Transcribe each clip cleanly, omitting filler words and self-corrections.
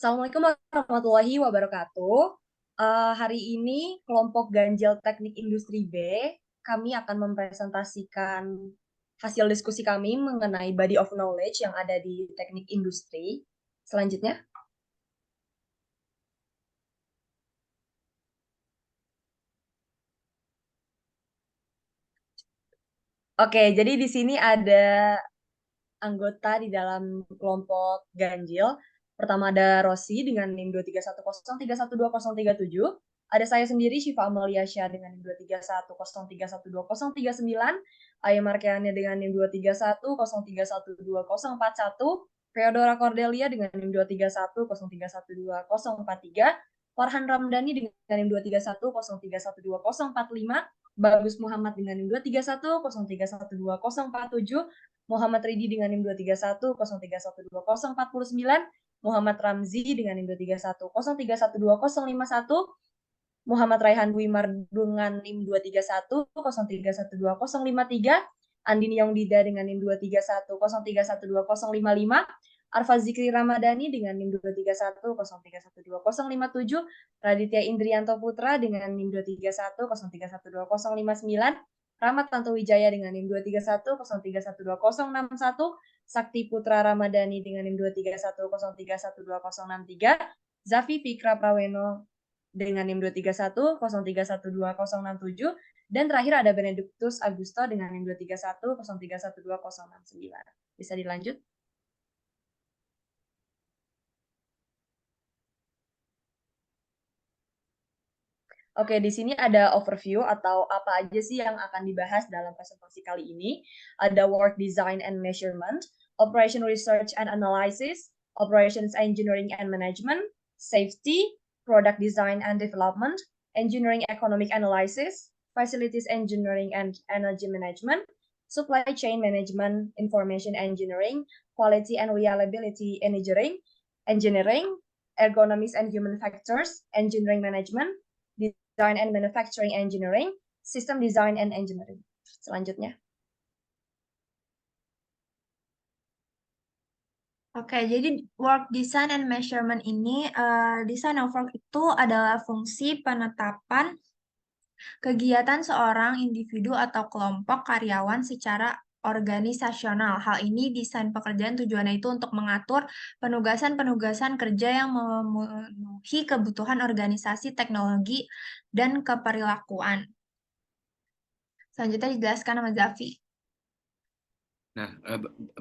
Assalamualaikum warahmatullahi wabarakatuh. Hari ini kelompok Ganjil Teknik Industri B, kami akan mempresentasikan hasil diskusi kami mengenai body of knowledge yang ada di teknik industri. Selanjutnya. Oke, jadi di sini ada anggota di dalam kelompok ganjil. Pertama ada Rosi dengan NIM 23103120037. Ada saya sendiri Syifa Amalia Syah dengan NIM 23103120039. Aya Markeania dengan NIM 23103120041. Feodora Cordelia dengan NIM 23103120043. Farhan Ramdhani dengan NIM 23103120045. Bagus Muhammad dengan NIM 23103120047. Muhammad Ridi dengan NIM 23103120049, Muhammad Ramzi dengan NIM 23103120051, Muhammad Raihan Wimar dengan NIM 23103120053, Andini Yongdida dengan NIM 23103120055, Arfa Zikri Ramadhani dengan NIM 23103120057, Raditya Indrianto Putra dengan NIM 23103120059, Rahmat Tanto Wijaya dengan NIM 23103120061, Sakti Putra Ramadhani dengan NIM 23103120063, Zafi Fikra Praweno dengan NIM 23103120067, dan terakhir ada Benedictus Agusto dengan NIM 23103120069. Bisa dilanjut? Oke, di sini ada overview atau apa aja sih yang akan dibahas dalam presentasi kali ini. Ada work design and measurement, operation research and analysis, operations engineering and management, safety, product design and development, engineering economic analysis, facilities engineering and energy management, supply chain management, information engineering, quality and reliability engineering, ergonomics and human factors, engineering management, Design and Manufacturing Engineering, System Design and Engineering. Selanjutnya. Oke, jadi work design and measurement ini, design of work itu adalah fungsi penetapan kegiatan seorang individu atau kelompok karyawan secara organisasional. Hal ini desain pekerjaan tujuannya itu untuk mengatur penugasan-penugasan kerja yang memenuhi kebutuhan organisasi, teknologi, dan keperilakuan. Selanjutnya dijelaskan sama Zafi. Nah,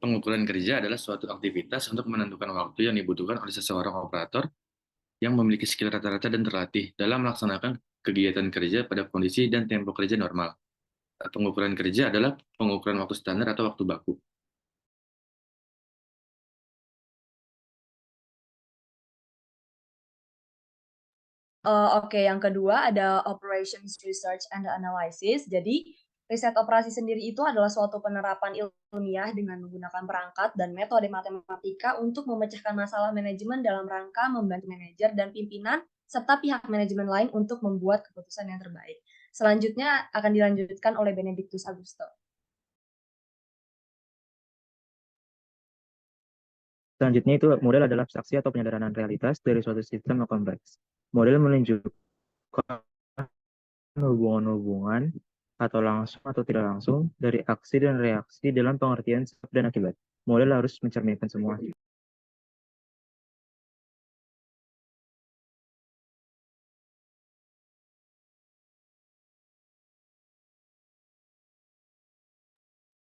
pengukuran kerja adalah suatu aktivitas untuk menentukan waktu yang dibutuhkan oleh seseorang operator yang memiliki skill rata-rata dan terlatih dalam melaksanakan kegiatan kerja pada kondisi dan tempo kerja normal. Pengukuran kerja adalah pengukuran waktu standar atau waktu baku. Oke, yang kedua ada operations research and analysis. Jadi, riset operasi sendiri itu adalah suatu penerapan ilmiah dengan menggunakan perangkat dan metode matematika untuk memecahkan masalah manajemen dalam rangka membantu manajer dan pimpinan serta pihak manajemen lain untuk membuat keputusan yang terbaik. Selanjutnya akan dilanjutkan oleh Benedictus Agusto. Selanjutnya itu model adalah abstraksi atau penyederhanaan realitas dari suatu sistem yang kompleks. Model menunjukkan hubungan-hubungan atau langsung atau tidak langsung dari aksi dan reaksi dalam pengertian sebab dan akibat. Model harus mencerminkan semua.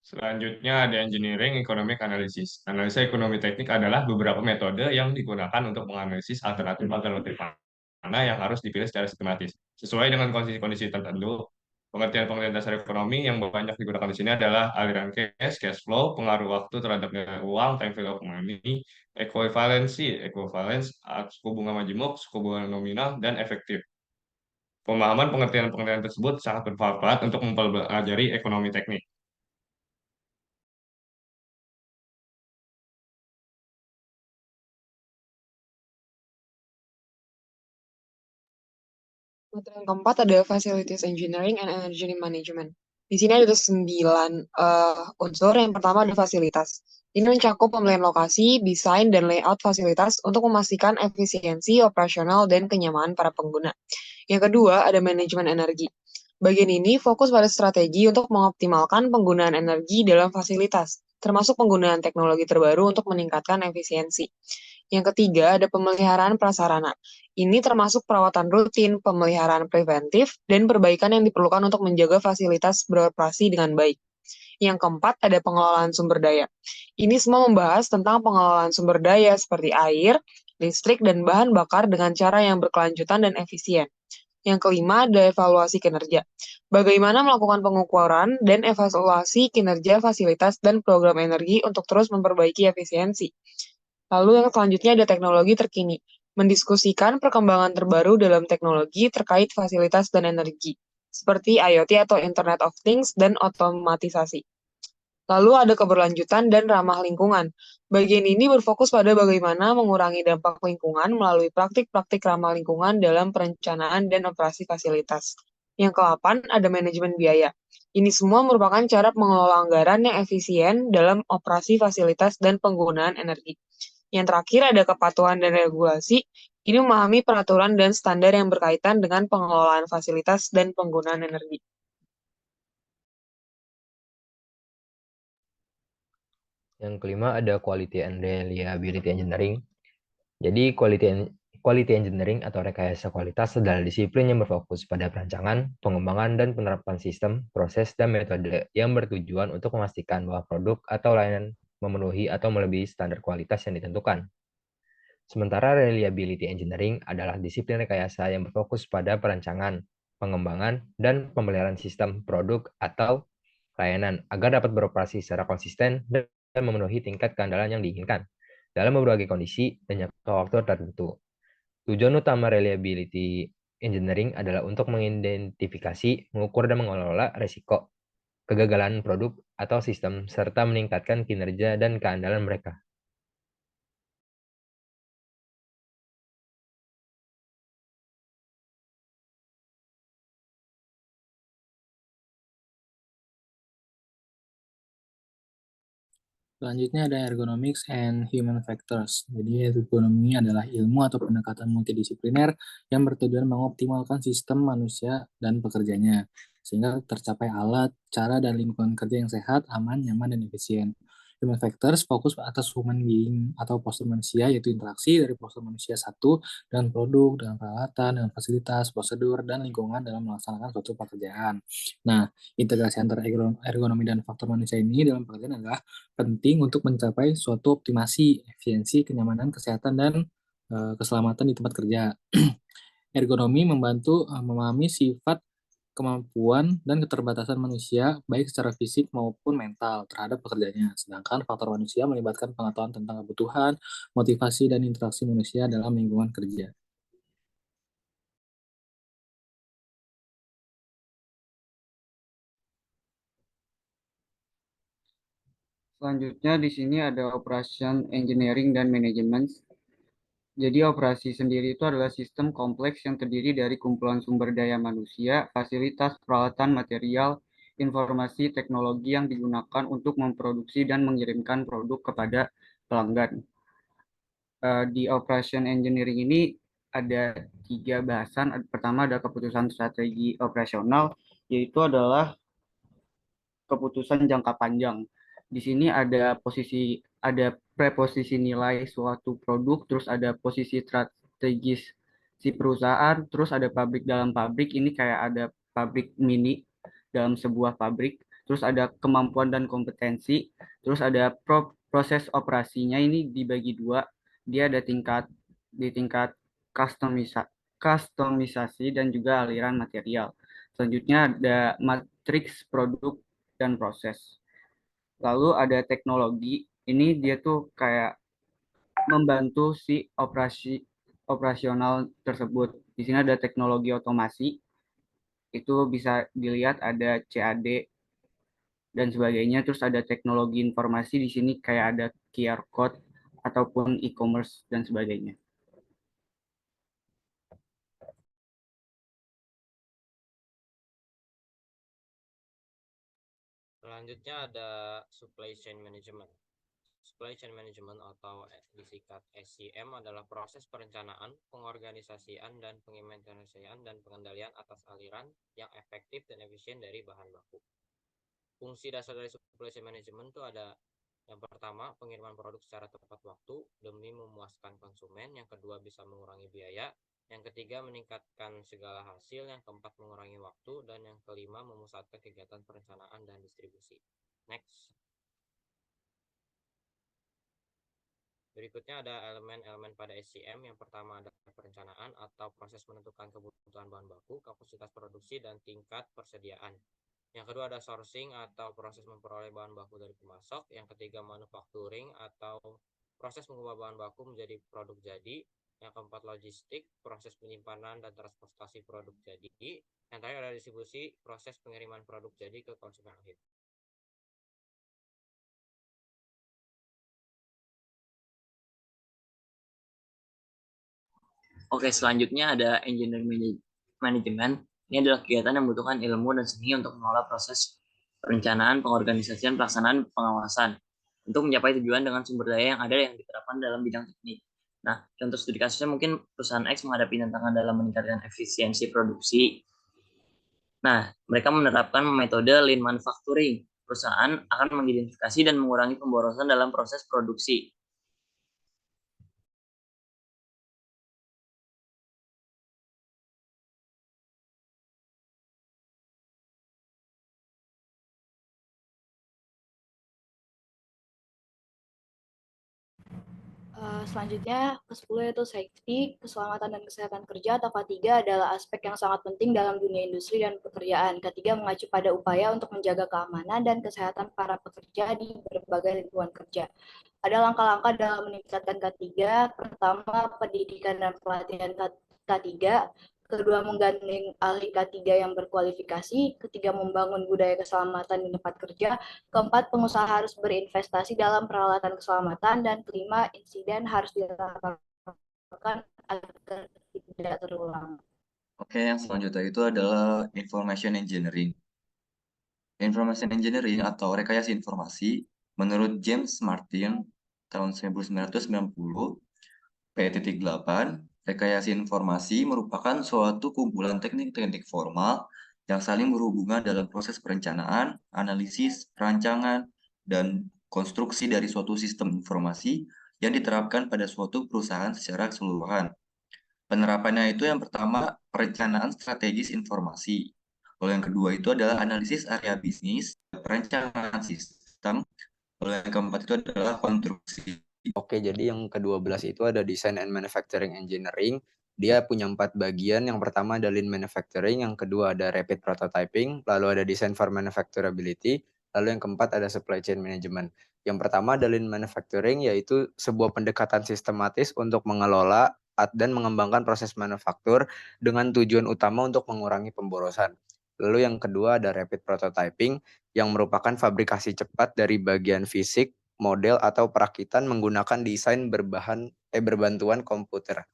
Selanjutnya ada engineering economic analysis. Analisa ekonomi teknik adalah beberapa metode yang digunakan untuk menganalisis alternatif-alternatif mana yang harus dipilih secara sistematis. Sesuai dengan kondisi-kondisi tertentu, pengertian-pengertian dasar ekonomi yang banyak digunakan di sini adalah aliran cash flow, pengaruh waktu terhadap nilai uang, time value of money, equivalence, suku bunga majemuk, suku bunga nominal, dan efektif. Pemahaman pengertian-pengertian tersebut sangat bermanfaat untuk mempelajari ekonomi teknik. Materi yang keempat adalah Facilities Engineering and Energy Management. Di sini ada 9 unsur. Yang pertama ada fasilitas. Ini mencakup pemilihan lokasi, desain, dan layout fasilitas untuk memastikan efisiensi operasional dan kenyamanan para pengguna. Yang kedua, ada manajemen energi. Bagian ini fokus pada strategi untuk mengoptimalkan penggunaan energi dalam fasilitas, termasuk penggunaan teknologi terbaru untuk meningkatkan efisiensi. Yang ketiga, ada pemeliharaan prasarana. Ini termasuk perawatan rutin, pemeliharaan preventif, dan perbaikan yang diperlukan untuk menjaga fasilitas beroperasi dengan baik. Yang keempat, ada pengelolaan sumber daya. Ini semua membahas tentang pengelolaan sumber daya seperti air, listrik, dan bahan bakar dengan cara yang berkelanjutan dan efisien. Yang kelima, ada evaluasi kinerja. Bagaimana melakukan pengukuran dan evaluasi kinerja fasilitas dan program energi untuk terus memperbaiki efisiensi. Lalu yang selanjutnya ada teknologi terkini. Mendiskusikan perkembangan terbaru dalam teknologi terkait fasilitas dan energi, seperti IoT atau Internet of Things dan otomatisasi. Lalu ada keberlanjutan dan ramah lingkungan. Bagian ini berfokus pada bagaimana mengurangi dampak lingkungan melalui praktik-praktik ramah lingkungan dalam perencanaan dan operasi fasilitas. Yang ke-8 ada manajemen biaya. Ini semua merupakan cara mengelola anggaran yang efisien dalam operasi fasilitas dan penggunaan energi. Yang terakhir ada kepatuhan dan regulasi. Ini memahami peraturan dan standar yang berkaitan dengan pengelolaan fasilitas dan penggunaan energi. Yang kelima ada Quality and Reliability Engineering. Jadi quality engineering atau rekayasa kualitas adalah disiplin yang berfokus pada perancangan, pengembangan, dan penerapan sistem, proses, dan metode yang bertujuan untuk memastikan bahwa produk atau layanan memenuhi atau melebihi standar kualitas yang ditentukan. Sementara reliability engineering adalah disiplin rekayasa yang berfokus pada perancangan, pengembangan, dan pemeliharaan sistem, produk, atau layanan agar dapat beroperasi secara konsisten dan memenuhi tingkat keandalan yang diinginkan dalam berbagai kondisi dan jangka waktu tertentu. Tujuan utama reliability engineering adalah untuk mengidentifikasi, mengukur, dan mengelola risiko kegagalan produk atau sistem, serta meningkatkan kinerja dan keandalan mereka. Selanjutnya ada ergonomics and human factors. Jadi ergonomi adalah ilmu atau pendekatan multidisipliner yang bertujuan mengoptimalkan sistem manusia dan pekerjanya, sehingga tercapai alat, cara, dan lingkungan kerja yang sehat, aman, nyaman, dan efisien. Human factors fokus atas human being atau postur manusia, yaitu interaksi dari postur manusia satu dengan produk, dengan peralatan, dengan fasilitas, prosedur, dan lingkungan dalam melaksanakan suatu pekerjaan. Nah, integrasi antara ergonomi dan faktor manusia ini dalam pekerjaan adalah penting untuk mencapai suatu optimasi, efisiensi, kenyamanan, kesehatan, dan keselamatan di tempat kerja. Ergonomi membantu memahami sifat, kemampuan, dan keterbatasan manusia, baik secara fisik maupun mental terhadap pekerjaannya. Sedangkan faktor manusia melibatkan pengetahuan tentang kebutuhan, motivasi, dan interaksi manusia dalam lingkungan kerja. Selanjutnya di sini ada operation engineering dan management. Jadi operasi sendiri itu adalah sistem kompleks yang terdiri dari kumpulan sumber daya manusia, fasilitas, peralatan, material, informasi, teknologi yang digunakan untuk memproduksi dan mengirimkan produk kepada pelanggan. Di operation engineering ini ada 3 bahasan. Pertama ada keputusan strategi operasional, yaitu adalah keputusan jangka panjang. Di sini ada preposisi nilai suatu produk, terus ada posisi strategis si perusahaan, terus ada pabrik dalam pabrik, ini kayak ada pabrik mini dalam sebuah pabrik, terus ada kemampuan dan kompetensi, terus ada proses operasinya ini dibagi 2, dia ada di tingkat customisasi dan juga aliran material. Selanjutnya ada matriks produk dan proses. Lalu ada teknologi, ini dia tuh kayak membantu si operasional tersebut. Di sini ada teknologi otomasi, itu bisa dilihat ada CAD dan sebagainya. Terus ada teknologi informasi, di sini kayak ada QR code ataupun e-commerce dan sebagainya. Selanjutnya ada supply chain management. Supply Chain Management atau disingkat SCM adalah proses perencanaan, pengorganisasian, dan penginventarisasian dan pengendalian atas aliran yang efektif dan efisien dari bahan baku. Fungsi dasar dari Supply Chain Management itu ada yang pertama, pengiriman produk secara tepat waktu demi memuaskan konsumen. Yang kedua, bisa mengurangi biaya. Yang ketiga, meningkatkan segala hasil. Yang keempat, mengurangi waktu. Dan yang kelima, memusatkan kegiatan perencanaan dan distribusi. Next. Berikutnya ada elemen-elemen pada SCM. Yang pertama ada perencanaan atau proses menentukan kebutuhan bahan baku, kapasitas produksi, dan tingkat persediaan. Yang kedua ada sourcing atau proses memperoleh bahan baku dari pemasok. Yang ketiga manufacturing atau proses mengubah bahan baku menjadi produk jadi. Yang keempat logistik, proses penyimpanan dan transportasi produk jadi. Yang terakhir ada distribusi, proses pengiriman produk jadi ke konsumen akhir. Oke, selanjutnya ada engineering management. Ini adalah kegiatan yang membutuhkan ilmu dan seni untuk mengelola proses perencanaan, pengorganisasian, pelaksanaan, pengawasan untuk mencapai tujuan dengan sumber daya yang ada yang diterapkan dalam bidang teknik. Nah, contoh studi kasusnya mungkin perusahaan X menghadapi tantangan dalam meningkatkan efisiensi produksi. Nah, mereka menerapkan metode lean manufacturing. Perusahaan akan mengidentifikasi dan mengurangi pemborosan dalam proses produksi. Selanjutnya, ke-10 yaitu safety, keselamatan dan kesehatan kerja, atau K3 adalah aspek yang sangat penting dalam dunia industri dan pekerjaan. K3 mengacu pada upaya untuk menjaga keamanan dan kesehatan para pekerja di berbagai lingkungan kerja. Ada langkah-langkah dalam meningkatkan K3, pertama pendidikan dan pelatihan K3, kedua menggandeng ahli K3 yang berkualifikasi, ketiga membangun budaya keselamatan di tempat kerja, keempat pengusaha harus berinvestasi dalam peralatan keselamatan, dan kelima insiden harus dilaporkan agar tidak terulang. Oke, yang selanjutnya itu adalah information engineering. Information engineering atau rekayasa informasi menurut James Martin tahun 1990 P.8, rekayasa informasi merupakan suatu kumpulan teknik-teknik formal yang saling berhubungan dalam proses perencanaan, analisis, perancangan, dan konstruksi dari suatu sistem informasi yang diterapkan pada suatu perusahaan secara keseluruhan. Penerapannya itu yang pertama, perencanaan strategis informasi. Lalu yang kedua itu adalah analisis area bisnis, perencanaan sistem. Lalu yang keempat itu adalah konstruksi. Oke, jadi yang ke-12 itu ada Design and Manufacturing Engineering. Dia punya 4 bagian. Yang pertama ada Lean Manufacturing, yang kedua ada Rapid Prototyping, lalu ada Design for Manufacturability, lalu yang keempat ada Supply Chain Management. Yang pertama ada Lean Manufacturing, yaitu sebuah pendekatan sistematis untuk mengelola dan mengembangkan proses manufaktur dengan tujuan utama untuk mengurangi pemborosan. Lalu yang kedua ada Rapid Prototyping, yang merupakan fabrikasi cepat dari bagian fisik, model atau perakitan menggunakan desain berbantuan komputer.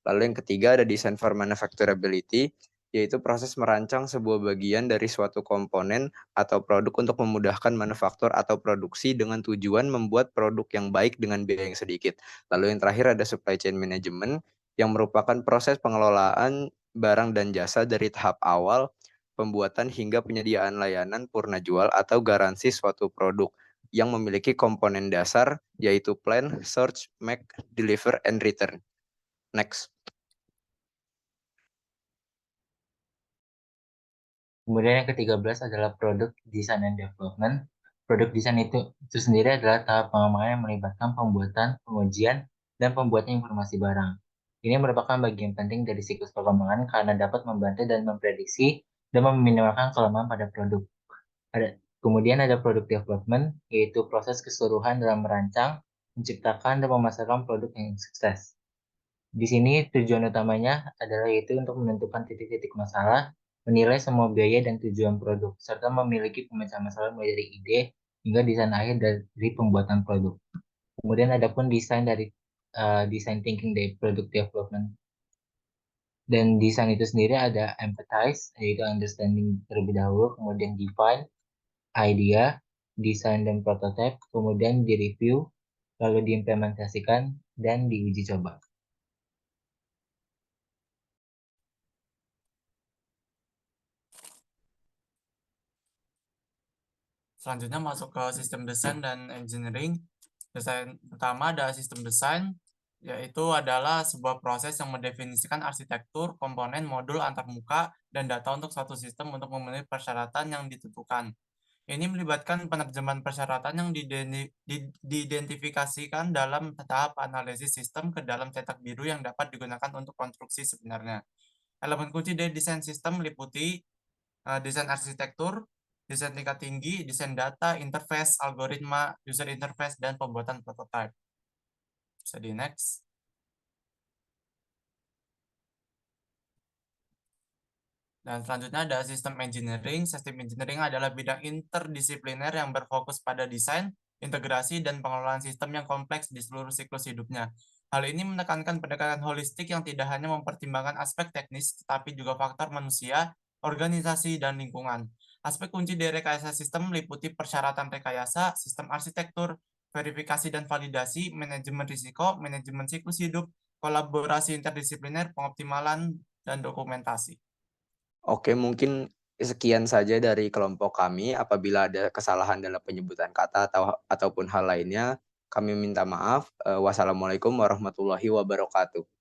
Lalu yang ketiga ada design for manufacturability, yaitu proses merancang sebuah bagian dari suatu komponen atau produk untuk memudahkan manufaktur atau produksi dengan tujuan membuat produk yang baik dengan biaya yang sedikit. Lalu yang terakhir ada supply chain management, yang merupakan proses pengelolaan barang dan jasa dari tahap awal, pembuatan hingga penyediaan layanan purna jual atau garansi suatu produk yang memiliki komponen dasar, yaitu plan, search, make, deliver, and return. Next. Kemudian yang ke-13 adalah Product Design and Development. Product Design itu sendiri adalah tahap pengembangan yang melibatkan pembuatan, pengujian, dan pembuatan informasi barang. Ini merupakan bagian penting dari siklus pengembangan karena dapat membantu dan memprediksi dan meminimalkan kelemahan pada produk. Kemudian ada Product Development, yaitu proses keseluruhan dalam merancang, menciptakan, dan memasarkan produk yang sukses. Di sini tujuan utamanya adalah yaitu untuk menentukan titik-titik masalah, menilai semua biaya dan tujuan produk, serta memiliki pemecahan masalah mulai dari ide hingga desain akhir dari pembuatan produk. Kemudian ada pun desain dari design thinking dari product development. Dan desain itu sendiri ada empathize, yaitu understanding terlebih dahulu, kemudian define, idea, design dan prototype, kemudian di review, lalu diimplementasikan, dan diuji coba. Selanjutnya masuk ke sistem desain dan engineering. Desain pertama ada sistem desain, yaitu adalah sebuah proses yang mendefinisikan arsitektur, komponen, modul, antarmuka, dan data untuk suatu sistem untuk memenuhi persyaratan yang ditentukan. Ini melibatkan penerjemahan persyaratan yang diidentifikasikan dalam tahap analisis sistem ke dalam cetak biru yang dapat digunakan untuk konstruksi sebenarnya. Elemen kunci dari desain sistem meliputi desain arsitektur, desain tingkat tinggi, desain data, interface, algoritma, user interface, dan pembuatan prototype. Bisa di next. Dan selanjutnya ada sistem engineering. Sistem engineering adalah bidang interdisipliner yang berfokus pada desain, integrasi, dan pengelolaan sistem yang kompleks di seluruh siklus hidupnya. Hal ini menekankan pendekatan holistik yang tidak hanya mempertimbangkan aspek teknis, tetapi juga faktor manusia, organisasi, dan lingkungan. Aspek kunci dari rekayasa sistem meliputi persyaratan rekayasa, sistem arsitektur, verifikasi dan validasi, manajemen risiko, manajemen siklus hidup, kolaborasi interdisipliner, pengoptimalan, dan dokumentasi. Oke, mungkin sekian saja dari kelompok kami. Apabila ada kesalahan dalam penyebutan kata ataupun hal lainnya, kami minta maaf. Wassalamualaikum warahmatullahi wabarakatuh.